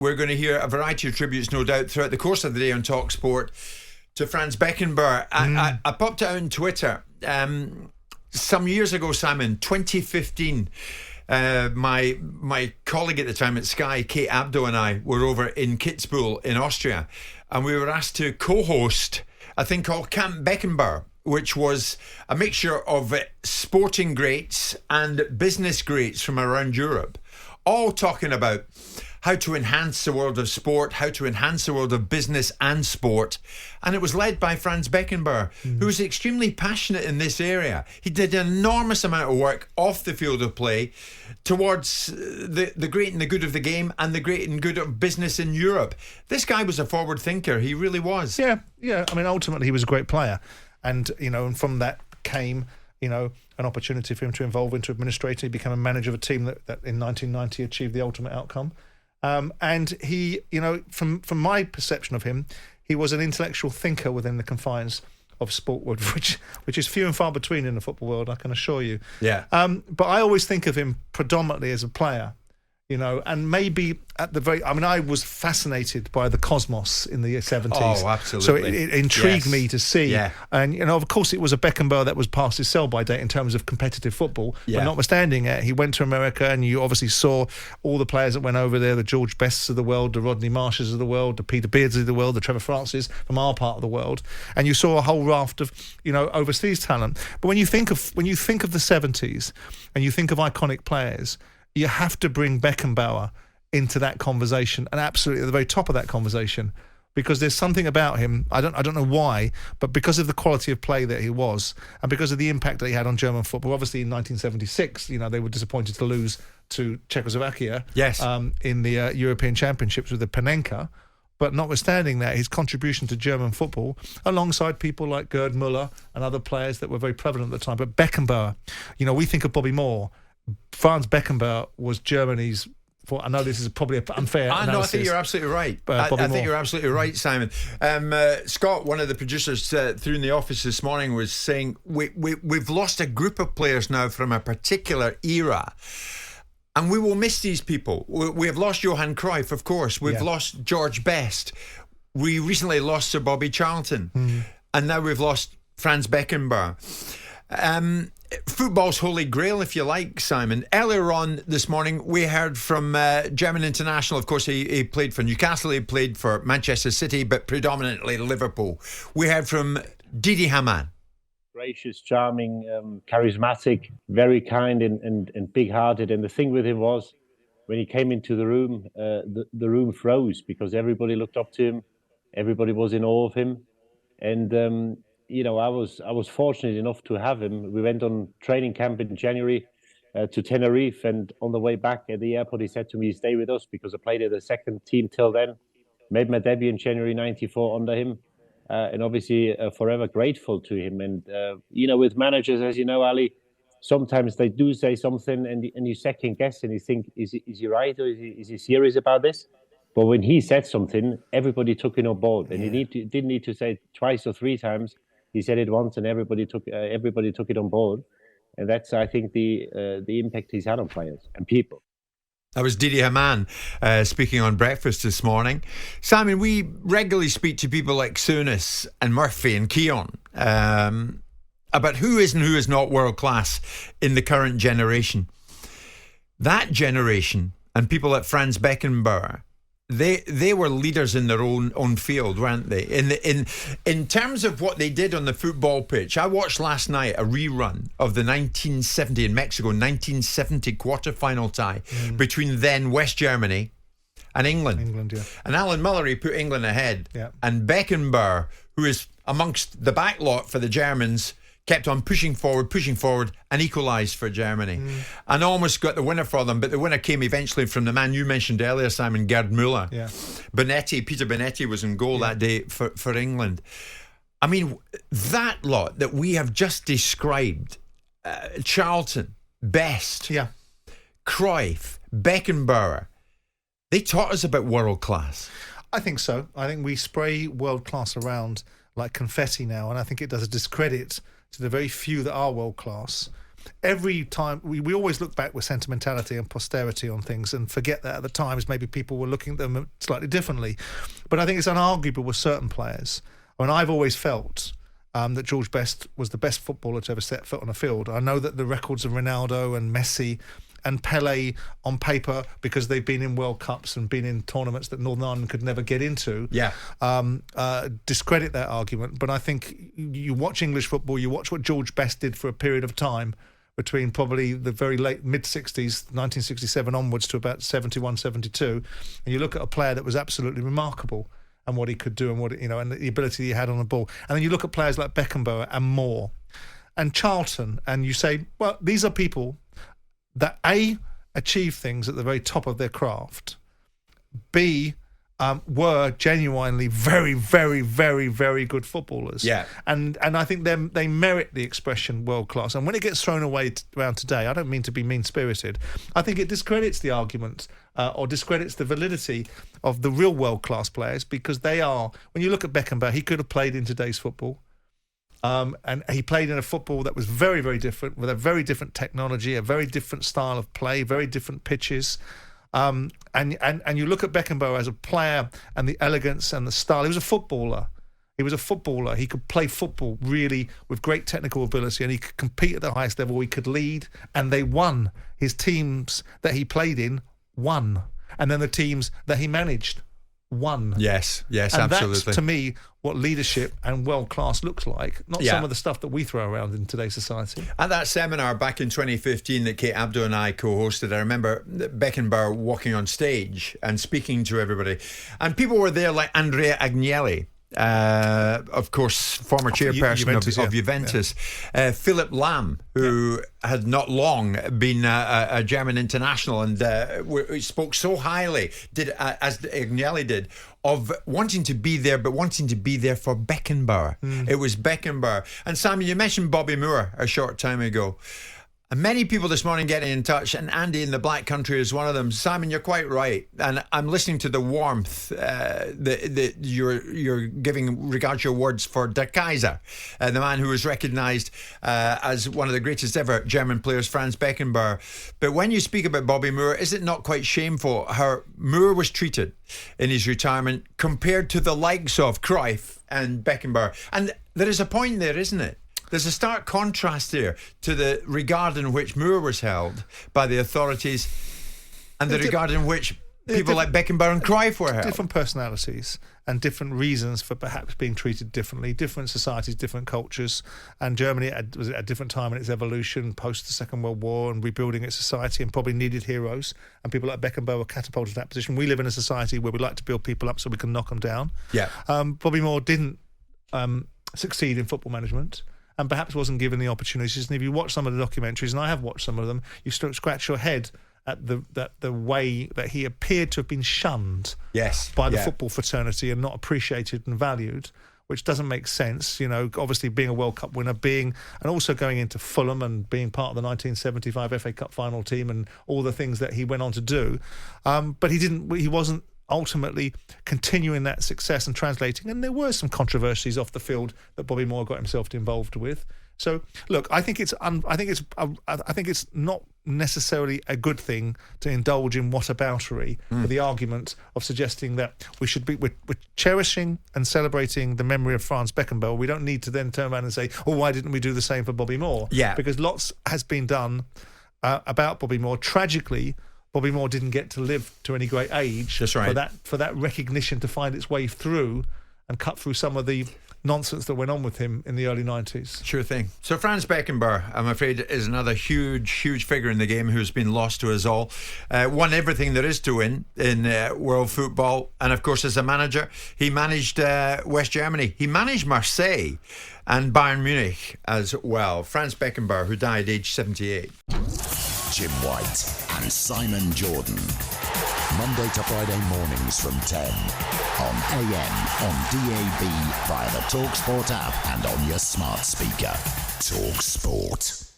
we're going to hear a variety of tributes, no doubt, throughout the course of the day on talkSPORT to Franz Beckenbauer. I popped it out on Twitter some years ago, Simon, 2015. My colleague at the time at Sky, Kate Abdo, and I were over in Kitzbühel in Austria, and we were asked to co-host a thing called Camp Beckenbauer, which was a mixture of sporting greats and business greats from around Europe, all talking about how to enhance the world of sport, how to enhance the world of business and sport. And it was led by Franz Beckenbauer, who was extremely passionate in this area. He did an enormous amount of work off the field of play towards the great and the good of the game and the great and good of business in Europe. This guy was a forward thinker. He really was. Yeah. I mean, ultimately, he was a great player. And, and from that came, an opportunity for him to evolve into administrator. He became a manager of a team that in 1990 achieved the ultimate outcome. And he, from my perception of him, he was an intellectual thinker within the confines of sport, which is few and far between in the football world, I can assure you. Yeah. But I always think of him predominantly as a player, and maybe at the very... I mean, I was fascinated by the cosmos in the 70s. Oh, absolutely. So it intrigued me to see. Yeah. And, of course, it was a Beckenbauer that was past his sell-by date in terms of competitive football. Yeah. But notwithstanding it, he went to America, and you obviously saw all the players that went over there, the George Bests of the world, the Rodney Marshes of the world, the Peter Beardsley of the world, the Trevor Francis from our part of the world. And you saw a whole raft of, overseas talent. But when you think of the 70s and you think of iconic players, you have to bring Beckenbauer into that conversation, and absolutely at the very top of that conversation, because there's something about him. I don't know why, but because of the quality of play that he was, and because of the impact that he had on German football. Obviously, in 1976, they were disappointed to lose to Czechoslovakia. Yes. In the European Championships with the Panenka. But notwithstanding that, his contribution to German football, alongside people like Gerd Müller and other players that were very prevalent at the time. But Beckenbauer, we think of Bobby Moore. Franz Beckenbauer was Germany's... I know this is probably unfair analysis. No, I think you're absolutely right. I think you're absolutely right, Simon. Scott, one of the producers through in the office this morning, was saying we've lost a group of players now from a particular era, and we will miss these people. We have lost Johan Cruyff, of course. We've lost George Best. We recently lost Sir Bobby Charlton. And now we've lost Franz Beckenbauer. Football's holy grail, if you like, Simon. Earlier on this morning, we heard from German international. Of course, he played for Newcastle, he played for Manchester City, but predominantly Liverpool. We heard from Didi Hamann. Gracious, charming, charismatic, very kind and big-hearted. And the thing with him was, when he came into the room, the room froze because everybody looked up to him. Everybody was in awe of him. And... I was fortunate enough to have him. We went on training camp in January to Tenerife, and on the way back at the airport, he said to me, "Stay with us," because I played at the second team till then. Made my debut in January '94 under him, and obviously forever grateful to him. And with managers, as you know, Ali, sometimes they do say something, and you second guess, and you think, is he right, or is he serious about this? But when he said something, everybody took it on board, and he didn't need to say it twice or three times. He said it once, and everybody took it on board, and that's, I think, the impact he's had on players and people. That was Didi Hamann speaking on Breakfast this morning. Simon, we regularly speak to people like Souness and Murphy and Keown about who is and who is not world class in the current generation. That generation and people like Franz Beckenbauer, They were leaders in their own field, weren't they? In terms of what they did on the football pitch, I watched last night a rerun of the 1970 in Mexico, 1970 quarter-final tie between then West Germany and England. And Alan Mullery put England ahead. Yeah. And Beckenbauer, who is amongst the back lot for the Germans, kept on pushing forward and equalised for Germany and almost got the winner for them, but the winner came eventually from the man you mentioned earlier, Simon, Gerd Müller. Peter Bonetti was in goal that day for England. I mean, that lot that we have just described, Charlton, Best, Cruyff, Beckenbauer, they taught us about world class. I think so. I think we spray world class around like confetti now, and I think it does a discredit to the very few that are world class. every time we always look back with sentimentality and posterity on things and forget that at the times maybe people were looking at them slightly differently. But I think it's unarguable with certain players. I mean, I've always felt that George Best was the best footballer to ever set foot on a field. I know that the records of Ronaldo and Messi and Pele on paper, because they've been in World Cups and been in tournaments that Northern Ireland could never get into, discredit that argument. But I think you watch English football, you watch what George Best did for a period of time between probably the very late mid-60s, 1967 onwards to about 71, 72, and you look at a player that was absolutely remarkable and what he could do and and the ability he had on the ball. And then you look at players like Beckenbauer and Moore and Charlton, and you say, well, these are people that A, achieve things at the very top of their craft, B, were genuinely very, very, very, very good footballers. Yeah. And I think they merit the expression world class. And when it gets thrown away around today, I don't mean to be mean-spirited, I think it discredits the argument or discredits the validity of the real world class players, because they are, when you look at Beckenbauer, he could have played in today's football. And he played in a football that was very, very different, with a very different technology, a very different style of play, very different pitches. And you look at Beckenbauer as a player and the elegance and the style. He was a footballer. He could play football really with great technical ability, and he could compete at the highest level. He could lead, and they won. His teams that he played in won. And then the teams that he managed won. Yes, and absolutely. That's, to me, what leadership and world class looks like, not some of the stuff that we throw around in today's society. At that seminar back in 2015 that Kate Abdo and I co-hosted, I remember Beckenbauer walking on stage and speaking to everybody, and people were there like Andrea Agnelli, of course, former chairperson of Juventus, Philip Lahm, who had not long been a German international, and spoke so highly, as Agnelli did, of wanting to be there, but wanting to be there for Beckenbauer. It was Beckenbauer. And Simon, you mentioned Bobby Moore a short time ago. And many people this morning getting in touch, and Andy in the Black Country is one of them. Simon, you're quite right, and I'm listening to the warmth that you're giving regards your words for Der Kaiser, the man who was recognised as one of the greatest ever German players, Franz Beckenbauer. But when you speak about Bobby Moore, is it not quite shameful how Moore was treated in his retirement compared to the likes of Cruyff and Beckenbauer? And there is a point there, isn't it? There's a stark contrast there to the regard in which Moore was held by the authorities and the regard in which people like Beckenbauer and Cruyff were held. Different personalities and different reasons for perhaps being treated differently, different societies, different cultures. And Germany was at a different time in its evolution, post the Second World War, and rebuilding its society, and probably needed heroes. And people like Beckenbauer were catapulted to that position. We live in a society where we like to build people up so we can knock them down. Yeah. Bobby Moore didn't succeed in football management, and perhaps wasn't given the opportunities. And if you watch some of the documentaries, and I have watched some of them, you scratch your head at the way that he appeared to have been shunned by the football fraternity and not appreciated and valued, which doesn't make sense. Obviously being a World Cup winner, and also going into Fulham and being part of the 1975 FA Cup final team and all the things that he went on to do. But he wasn't ultimately continuing that success and translating, and there were some controversies off the field that Bobby Moore got himself involved with. So look, I think it's not necessarily a good thing to indulge in whataboutery for the argument of suggesting that we're cherishing and celebrating the memory of Franz Beckenbauer. We don't need to then turn around and say, why didn't we do the same for Bobby Moore? Yeah, because lots has been done about Bobby Moore. Tragically, Bobby Moore didn't get to live to any great age. That's right. For that recognition to find its way through and cut through some of the nonsense that went on with him in the early 90s. Sure thing. So Franz Beckenbauer, I'm afraid, is another huge figure in the game who's been lost to us all. Won everything there is to win in world football. And of course, as a manager, he managed West Germany. He managed Marseille and Bayern Munich as well. Franz Beckenbauer, who died aged 78. Jim White and Simon Jordan. Monday to Friday mornings from 10 on AM, on DAB, via the talkSPORT app and on your smart speaker. talkSPORT.